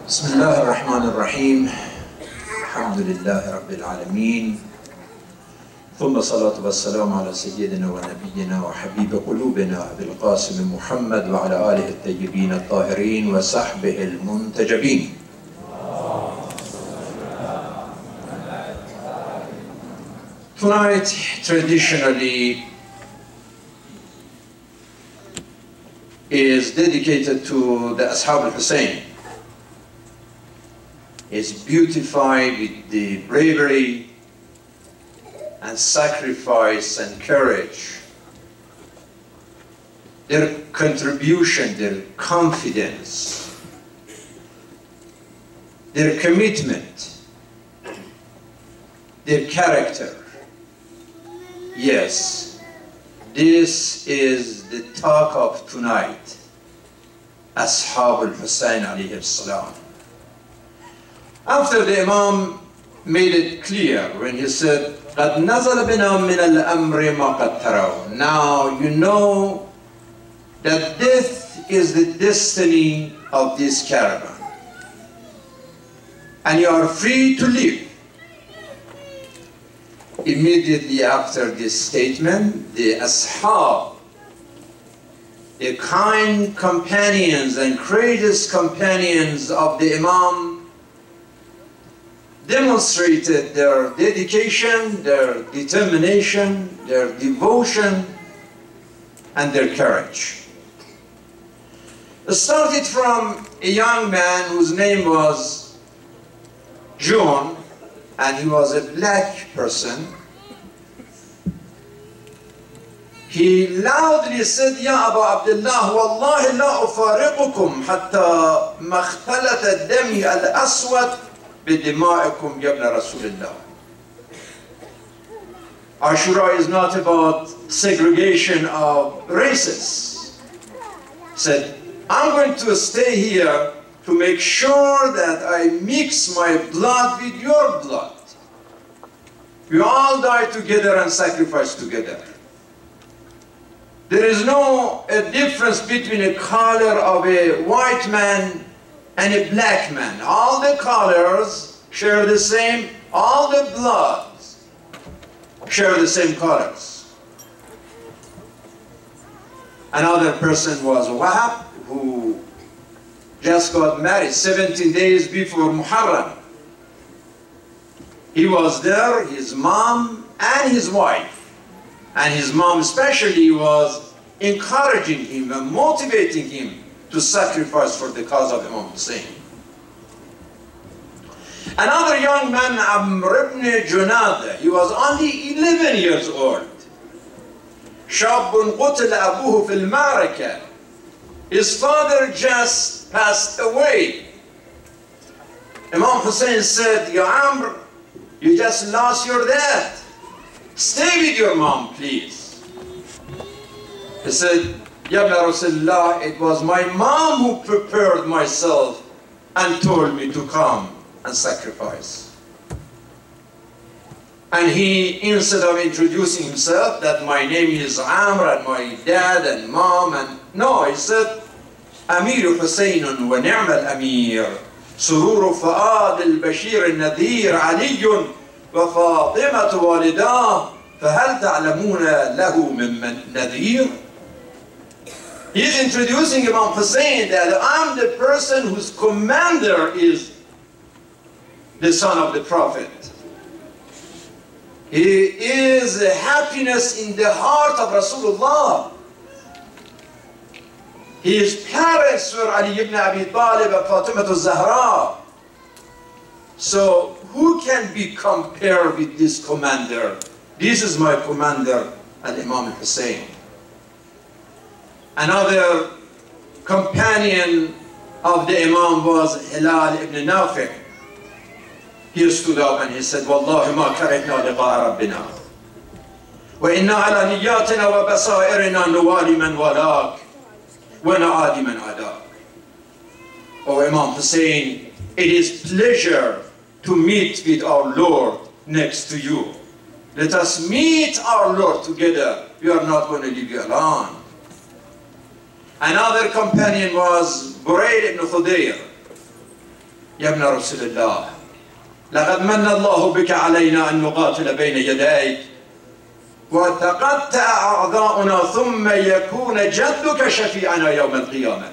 بسم الله الرحمن الرحيم الحمد لله رب العالمين ثم الصلاة والسلام على سيدنا ونبينا وحبيب قلوبنا أبي القاسم محمد وعلى آله الطيبين الطاهرين وصحبه المنتجبين. Tonight, traditionally, is dedicated to the Ashab al-Hussein. It's beautified with the bravery and sacrifice and courage, their contribution, their confidence, their commitment, their character. Yes, this is the talk of tonight, Ashab al-Hussein alayhi salam. After the Imam made it clear when he said, قَدْ نَزَلَ بِنَا مِنَ الْأَمْرِ مَا قَدْ تَرَوْا. Now you know that death is the destiny of this caravan. And you are free to live. Immediately after this statement, the Ashab, the kind companions and courageous companions of the Imam, demonstrated their dedication, their determination, their devotion, and their courage. It started from a young man whose name was John, and he was a black person. He loudly said, "Ya Abu Abdullah, wallahi la ufariqukum hatta makhtalat ad-dami al-aswad bidimaikum ya ibn Rasulillah." Ashura is not about segregation of races. He said, "I'm going to stay here to make sure that I mix my blood with your blood. We all die together and sacrifice together. There is no difference between a color of a white man and a black man. All the colors share the same, all the bloods share the same colors." Another person was Wahab, who just got married 17 days before Muharram. He was there, his mom and his wife. And his mom especially was encouraging him and motivating him to sacrifice for the cause of Imam Hussein. Another young man, Amr ibn Junada, he was only 11 years old. شاب قتل أبوه في المعركة. His father just passed away. Imam Hussein said, "Ya Amr, you just lost your dad. Stay with your mom, please." He said, "Ya ibn Rasulullah, it was my mom who prepared myself and told me to come and sacrifice." And he, instead of introducing himself, that my name is Amr and my dad and mom, and no, he said, "Amir Hussein wa ni'ma al-amir, surur fa'ad al-bashir al-nadir, Ali wa Fatimah walidah, fahal ta'lamuna lahu mimman nadir?" He's introducing Imam Hussein that I'm the person whose commander is the son of the Prophet. He is a happiness in the heart of Rasulullah. His parents were Ali ibn Abi Talib and Fatimah al-Zahra. So who can be compared with this commander? This is my commander, Al-Imam Hussein. Another companion of the Imam was Hilal ibn Nafi'. He stood up and he said, "Wallahi ma karihna liqa'a rabbina. Wa inna ala niyatina wa basairina nuwali man walak. Wa na'adi man adak." Oh Imam Hussein, it is pleasure to meet with our Lord next to you. Let us meet our Lord together. We are not going to leave you alone. Another companion was Burayd ibn Khudayr. يا ابن رسول الله لقد من الله بك علينا أن نقاتل بين يديك وتقطع أعضاؤنا ثم يكون جدك شفيعنا يوم القيامة.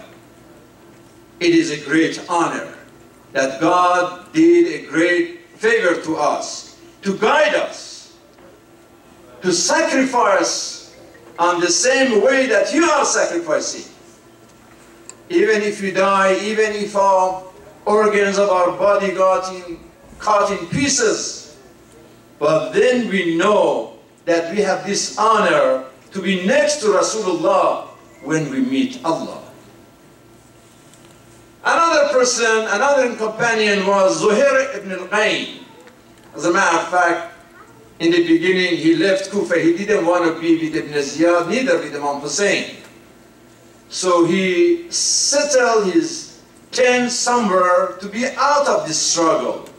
It is a great honor that God did a great favor to us, to guide us, to sacrifice on the same way that you are sacrificing. Even if we die, even if our organs of our body got cut in pieces, but then we know that we have this honor to be next to Rasulullah when we meet Allah. Another person, another companion was Zuhair ibn al-Qayn. As a matter of fact, in the beginning he left Kufa. He didn't want to be with Ibn Ziyad, neither with Imam Hussein. So he settled his tent somewhere to be out of this struggle.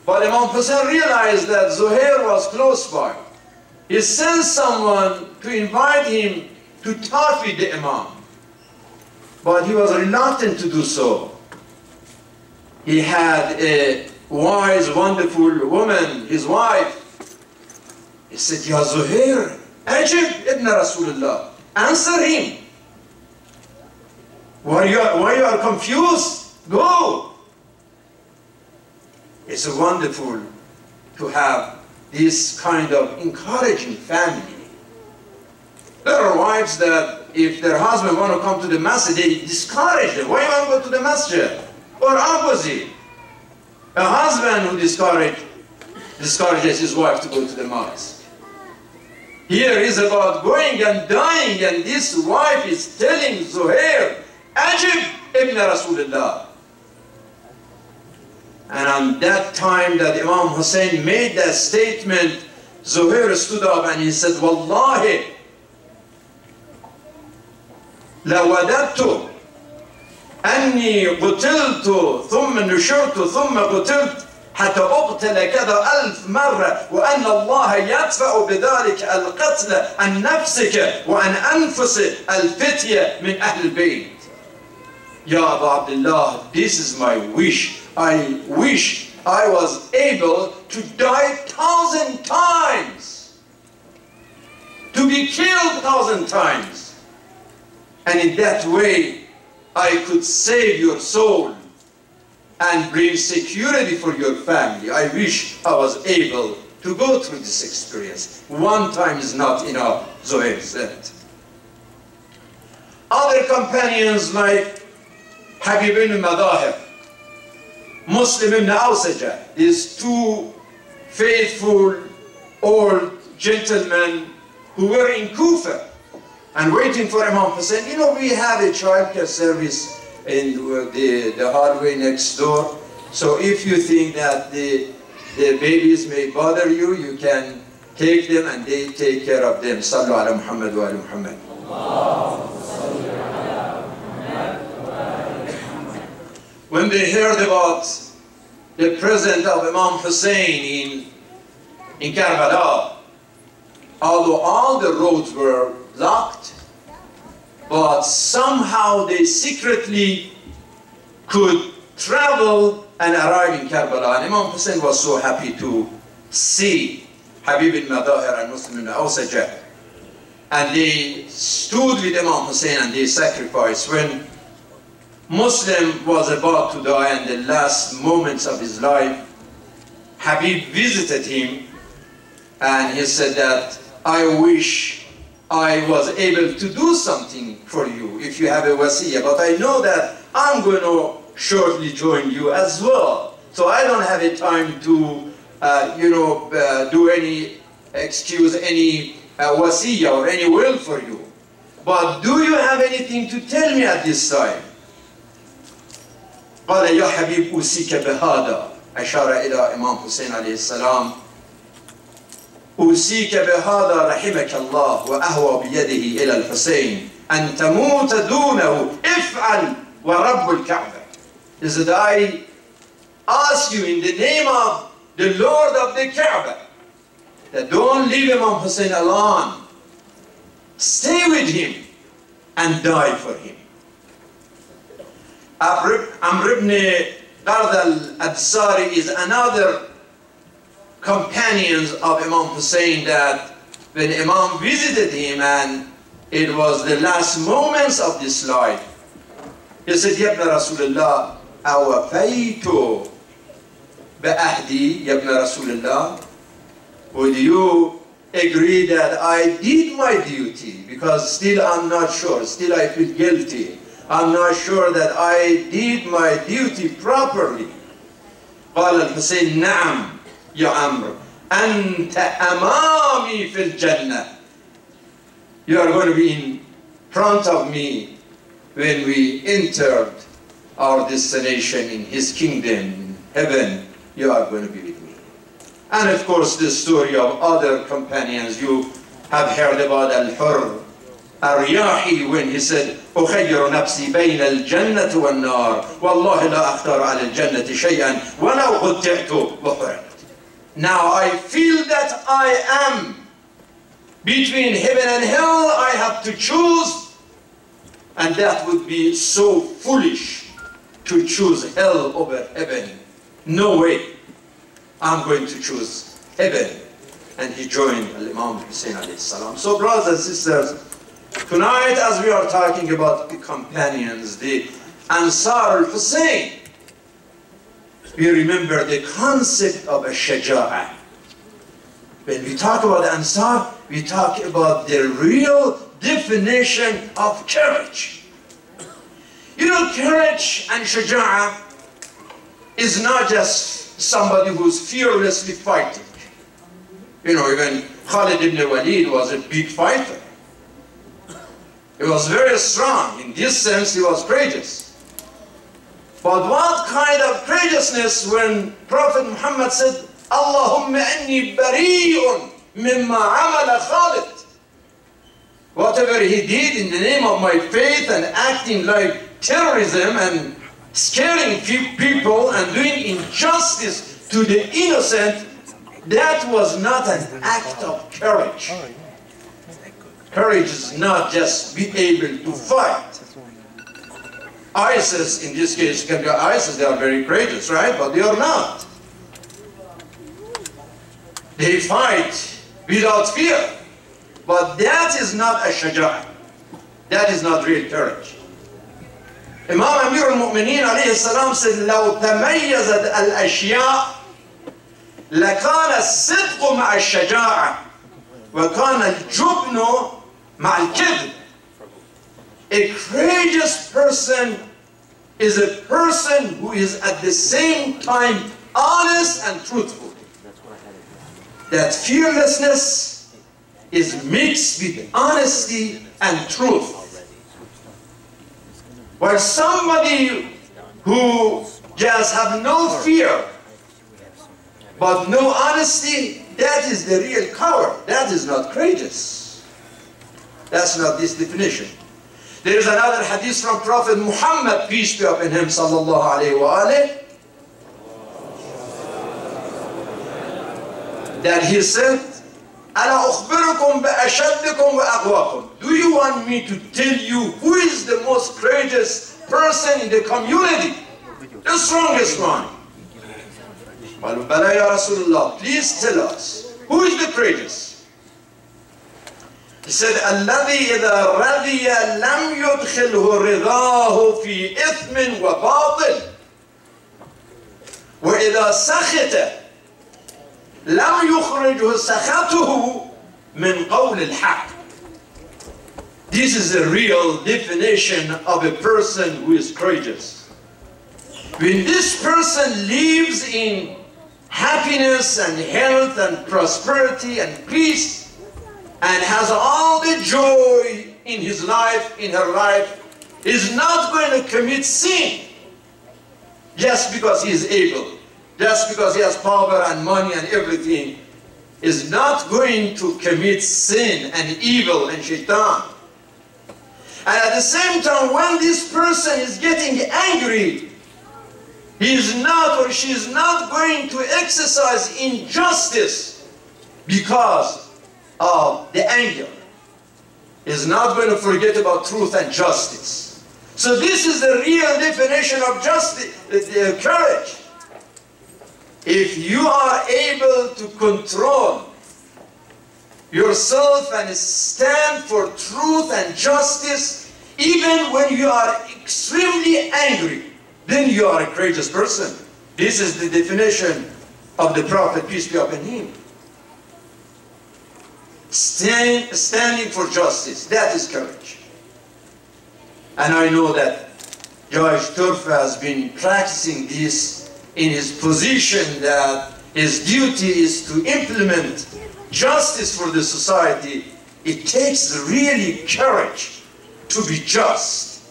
But Imam Hussein realized that Zuhair was close by. He sent someone to invite him to talk with the Imam. But he was reluctant to do so. He had a wise, wonderful woman, his wife. He said, Ya Zuhair, Ajib ibn Rasulullah, answer him. Why you are confused? Go. It's wonderful to have this kind of encouraging family. There are wives that if their husband want to come to the masjid, they discourage them. Why you want to go to the masjid? Or opposite. A husband who discourages his wife to go to the mosque. Here is about going and dying, and this wife is telling Zuhair, Ajib ibn Rasulullah. And on that time that Imam Hussein made that statement, Zuhair stood up and he said, Wallahi, لوددت أني قتلت ثم نشرت ثم قتلت حتى أقتل كذا 1000 مرة وأن الله يدفع بذلك القتل عن نفسك وعن أنفس الفتية من أهل البيت. Ya Abu Abdullah, this is my wish. I wish I was able to die 1,000 times, to be killed 1,000 times. And in that way, I could save your soul and bring security for your family. I wish I was able to go through this experience. One time is not enough, Zuhair said. Other companions like Habib ibn Madahib, Muslim ibn Awsaja, these two faithful old gentlemen who were in Kufa and waiting for Imam Hussein. You know, we have a childcare service in the hallway next door. So if you think that the babies may bother you, you can take them and they take care of them. Sallu ala Muhammad wa ala Muhammad. When they heard about the presence of Imam Hussein in Karbala, although all the roads were blocked, but somehow they secretly could travel and arrive in Karbala. And Imam Hussein was so happy to see Habib ibn Madahir and Muslim ibn Awsaja. And they stood with Imam Hussein and they sacrificed. When Muslim was about to die in the last moments of his life, Habib visited him and he said that, I wish I was able to do something for you if you have a wasiyah, but I know that I'm going to shortly join you as well. So I don't have a time to, do any wasiyah or any will for you. But do you have anything to tell me at this time? قال يا حبيب أوصيك بهذا. أشار إلى إمام حسين عليه السلام. أوصيك بهذا رحمك الله وأهوى بيده إلى الحسين أن تموت دونه افعل ورب الكعبة. He said, I ask you in the name of the Lord of the Kaaba that don't leave Imam Hussein alone. Stay with him and die for him. Amr ibn Qard al-Absari is another companion of Imam Hussein that when Imam visited him and it was the last moments of this life, he said, Ya ibn Rasulullah, awafaytu ba'ahdi, Ya ibn Rasulullah, would you agree that I did my duty? Because still I'm not sure, still I feel guilty. I'm not sure that I did my duty properly. قال الحسين نعم يا عمرو أنت أمامي في الجنة. You are going to be in front of me when we entered our destination in his kingdom, in heaven. You are going to be with me. And of course the story of other companions. You have heard about Al-Hurr الرياحي when he said أخير نفسي بين الجنة والنار والله لا أختار على الجنة شيئا ولو قطعت وحرقت. Now I feel that I am between heaven and hell. I have to choose, and that would be so foolish to choose hell over heaven. No way. I'm going to choose heaven. And he joined Imam Hussein alayhi salam. So brothers and sisters, tonight as we are talking about the companions, the Ansar al-Hussein, we remember the concept of a shaja'a. When we talk about Ansar, we talk about the real definition of courage. You know, courage and shaja'a is not just somebody who's fearlessly fighting. You know, even Khalid ibn Walid was a big fighter. He was very strong. In this sense, he was courageous. But what kind of courageousness when Prophet Muhammad said, Allahumma inni bari'un mimma amala Khalid. Whatever he did in the name of my faith and acting like terrorism and scaring people and doing injustice to the innocent, that was not an act of courage. Courage is not just be able to fight. ISIS, in this case, can be ISIS, they are very courageous, right? But they are not. They fight without fear. But that is not a shaja'a. That is not real courage. Imam Amir al-Mu'mineen alayhi salam said, لو تميزت الأشياء لكان الصدق مع الشجاعة وكان الجبن مع الكذب. A courageous person is a person who is at the same time honest and truthful. That fearlessness is mixed with honesty and truth. While somebody who just have no fear but no honesty, that is the real coward. That is not courageous. That's not this definition. There is another hadith from Prophet Muhammad, peace be upon him, sallallahu alayhi wa alayhi, that he said, أَلَا أُخْبِرُكُمْ بِأَشَدِّكُمْ وَأَقْوَاكُمْ. Do you want me to tell you who is the most courageous person in the community? The strongest one. قالوا بلى يا رسول الله, please tell us, who is the courageous? He said, الذي إذا رضي لم يدخله رضاه في إثم وباطل وإذا سخط لم يخرجه سخطه من قول الحق. This is a real definition of a person who is courageous. When this person lives in happiness and health and prosperity and peace and has all the joy in his life, in her life, is not going to commit sin just because he is able, just because he has power and money and everything, is not going to commit sin and evil and shaitan. And at the same time, when this person is getting angry, he is not or she is not going to exercise injustice because of the anger. He is not going to forget about truth and justice. So this is the real definition of justice, courage. If you are able to control yourself and stand for truth and justice, even when you are extremely angry, then you are a courageous person. This is the definition of the Prophet, peace be upon him. Standing for justice, that is courage. And I know that Judge Turfa has been practicing this in his position, that his duty is to implement justice for the society. It takes really courage to be just.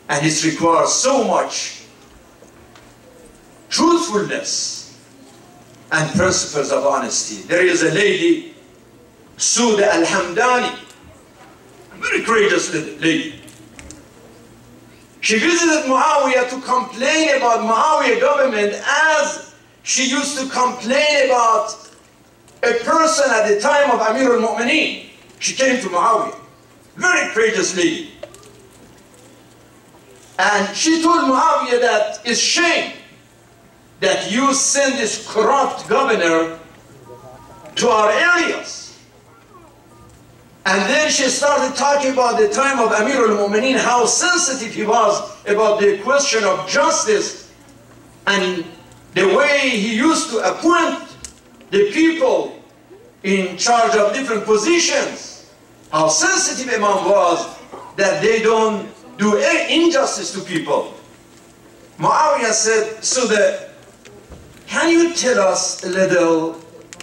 And it requires so much truthfulness and principles of honesty. There is a lady, Suda Al-Hamdani, a very courageous lady. She visited Muawiyah to complain about Muawiyah government, as she used to complain about a person at the time of Amir al-Mu'mineen. She came to Muawiyah, very courageous lady. And she told Muawiyah that it's shame that you send this corrupt governor to our areas. And then she started talking about the time of Amir al-Mu'mineen, how sensitive he was about the question of justice, and the way he used to appoint the people in charge of different positions, how sensitive Imam was that they don't do any injustice to people. Muawiyah said, Suda, can you tell us a little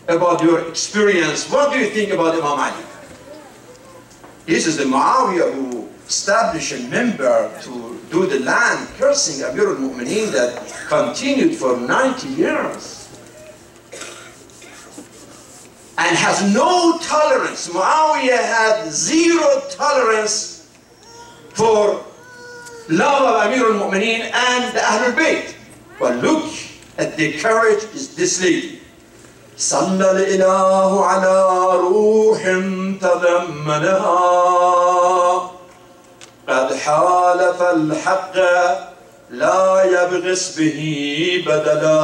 about your experience? What do you think about Imam Ali? This is the Muawiyah who established a member to do the land cursing Amir al-Mu'mineen that continued for 90 years. And has no tolerance. Muawiyah had zero tolerance for love of Amir al-Mu'mineen and the Ahlul Bayt. But look at the courage of this lady. صلى الإله على روح تضمنها قد حالف الحق لا يبغس به بدلا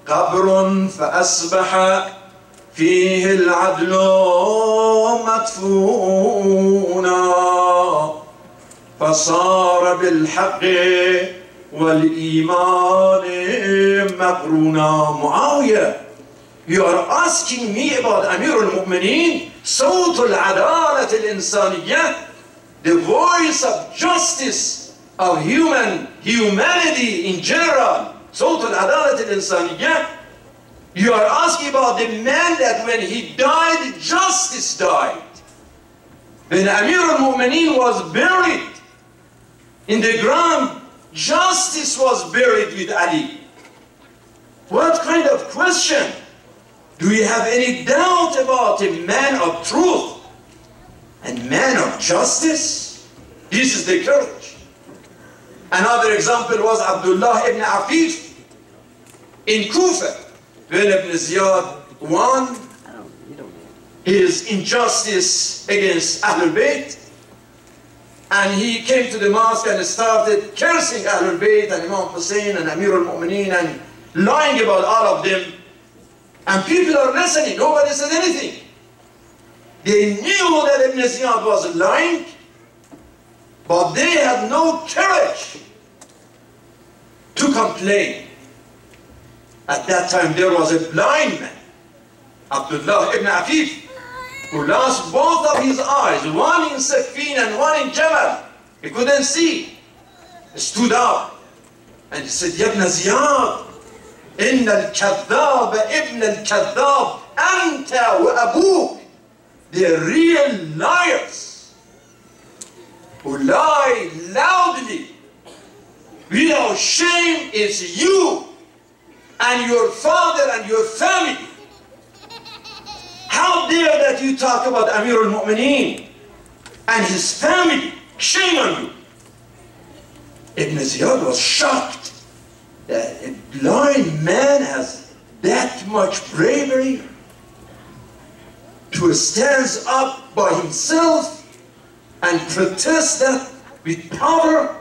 قبر فأصبح فيه العدل مدفونا فصار بالحق والإيمان مقرونا. Muawiyah, you are asking me about Amir al-Mu'mineen, صوت العدالة الإنسانية, the voice of justice of humanity in general, صوت العدالة الإنسانية. You are asking about the man that when he died, justice died. When Amir al-Mu'mineen was buried in the ground, justice was buried with Ali. What kind of question? Do you have any doubt about a man of truth and man of justice? This is the courage. Another example was Abdullah ibn Afif in Kufa, when Ibn Ziyad won his injustice against Ahlul Bayt. And he came to the mosque and started cursing Ahlul Bayt and Imam Hussein and Amir al-Mu'mineen and lying about all of them. And people are listening, nobody said anything. They knew that Ibn Ziyad was lying, but they had no courage to complain. At that time there was a blind man, Abdullah ibn Afif, who lost both of his eyes, one in Siffin and one in Jamal. He couldn't see. He stood up and he said, Ya ibn Ziyad, inna al-kadhab ibn al-kadhab, anta wa abuk. The real liars who lie loudly without shame is you and your father and your family. How dare that you talk about Amir al-Mu'mineen and his family? Shame on you. Ibn Ziyad was shocked that a blind man has that much bravery to stand up by himself and protest that with power.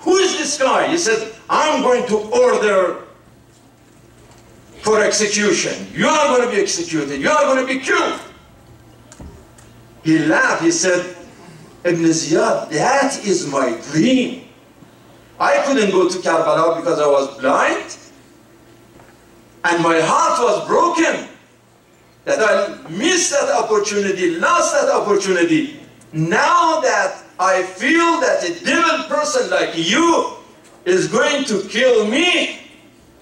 Who is this guy? He said, I'm going to order for execution. You are going to be executed. You are going to be killed. He laughed. He said, Ibn Ziyad, that is my dream. I couldn't go to Karbala because I was blind. And my heart was broken that I missed that opportunity, lost that opportunity. Now that I feel that a devil person like you is going to kill me,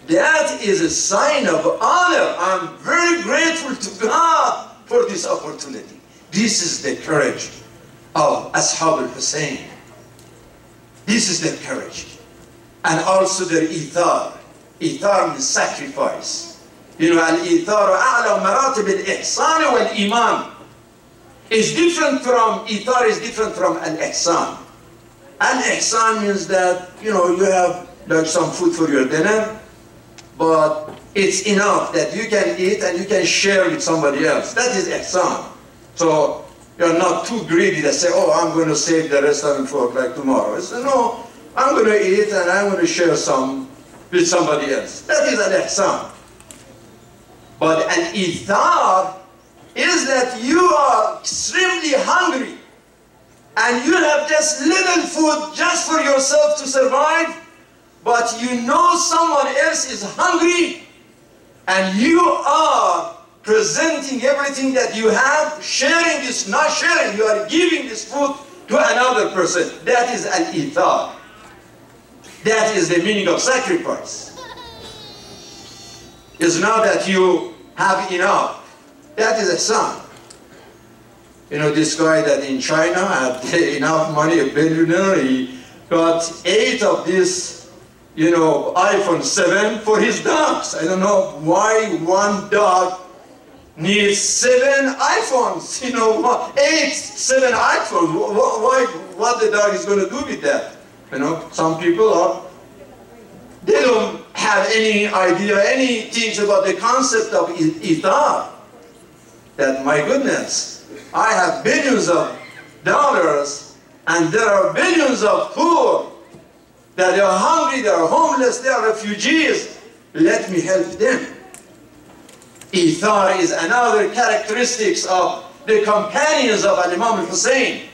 that is a sign of honor. I'm very grateful to God for this opportunity. This is the courage of Ashab al-Hussein. This is their courage. And also their ithar. Ithar means sacrifice. You know, al-ithar a'la maratib al-ihsan wal-iman. Is different from, ithar is different from al-ihsan. Al-ihsan means that, you know, you have like some food for your dinner, but it's enough that you can eat and you can share with somebody else. That is ihsan. So you're not too greedy to say, oh, I'm going to save the rest of it for like tomorrow. It's, no, I'm going to eat and I'm going to share some with somebody else. That is al-ihsan. But al-ithar is that you are extremely hungry and you have just little food just for yourself to survive, but you know someone else is hungry and you are presenting everything that you have, sharing this, not sharing, you are giving this food to another person. That is al-ithar. That is the meaning of sacrifice. It's not that you have enough. That is a son. You know, this guy that in China had enough money, a billionaire, he got 8 of this, you know, iPhone 7 for his dogs. I don't know why one dog needs 7 iPhones, you know, 7 iPhones. Why, what the dog is going to do with that? You know, some people are, they don't have any idea, any things about the concept of ithar. That, my goodness, I have billions of dollars and there are billions of poor that are hungry, they are homeless, they are refugees. Let me help them. Ithar is another characteristics of the companions of Imam al-Hussein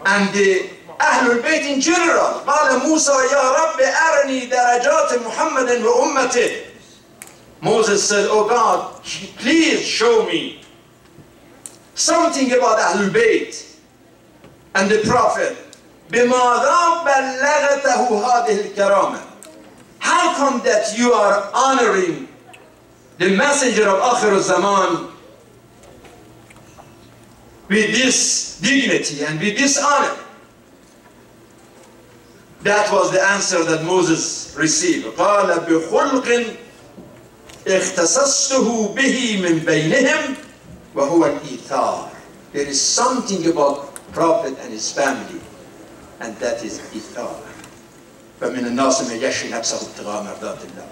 and the Ahlul Bayt in general. قال موسى يا رب أرني درجات محمد وأمته. Moses said, oh God, please show me something about Ahlul Bayt and the Prophet. بماذا بلغته هذه الكرامة. How come that you are honoring the messenger of Akhir al-Zaman with this dignity and with this honor? That was the answer that Moses received. قال بخلق اختصصته به من بينهم وهو الإيثار. There is something about Prophet and his family, and that is إيثار. فمن الناس من يشري نفسه ابتغاء مرضات الله.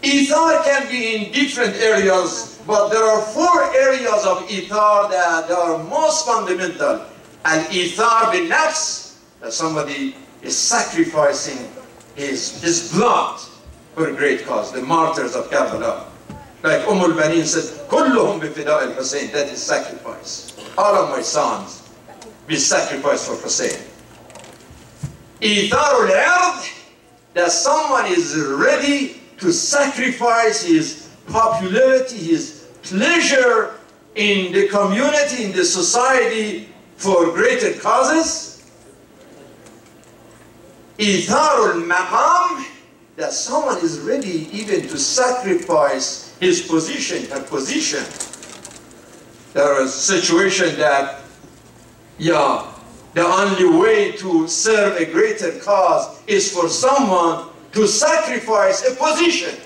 Ithar can be in different areas, but there are 4 areas of ithar that are most fundamental. Al-ithar bin nafs, that somebody is sacrificing his blood for a great cause, the martyrs of Karbala. Like al-Banin said, كلهم بفداء الحسين, that is sacrifice. All of my sons be sacrificed for Hussein. Ithar al-ard, that someone is ready to sacrifice his popularity, his pleasure in the community, in the society for greater causes. Itharul maqam, that someone is ready even to sacrifice his position, her position. There is a situation that, yeah, the only way to serve a greater cause is for someone to sacrifice a position,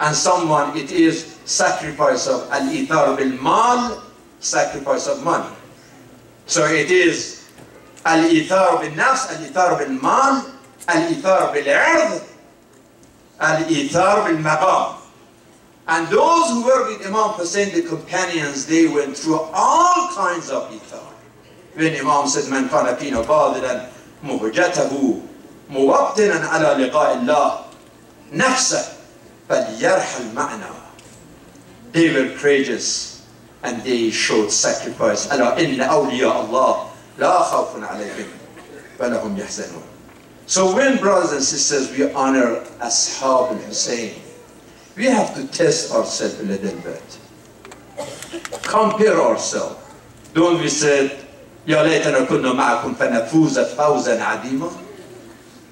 and someone, it is sacrifice of al-ithar bil-mal, sacrifice of money. So it is al-ithar bil-nafs, al-ithar bil-mal, al-ithar bil-'ird, al-ithar bil-maqam. And those who were with Imam Hussein, the companions, they went through all kinds of ithar. when Imam said, من كان فينا باذلا مهجته موطنا على لقاء الله نفسه فليرحل معنا. They were courageous and they showed sacrifice. ألا إن أولياء الله لا خوف عليهم ولا هم يحزنون. So when, brothers and sisters, we honor Ashab al-Hussein, we have to test ourselves a little bit. Compare ourselves. Don't we say, يا ليتنا كنا معكم فنفوز فوزا عظيما?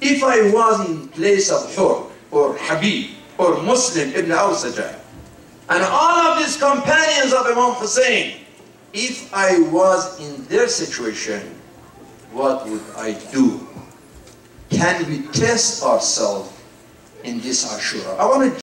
If I was in place of Hur or Habib or Muslim ibn Awsajah and all of these companions of Imam Hussein, if I was in their situation, what would I do? Can we test ourselves in this Ashura? I want to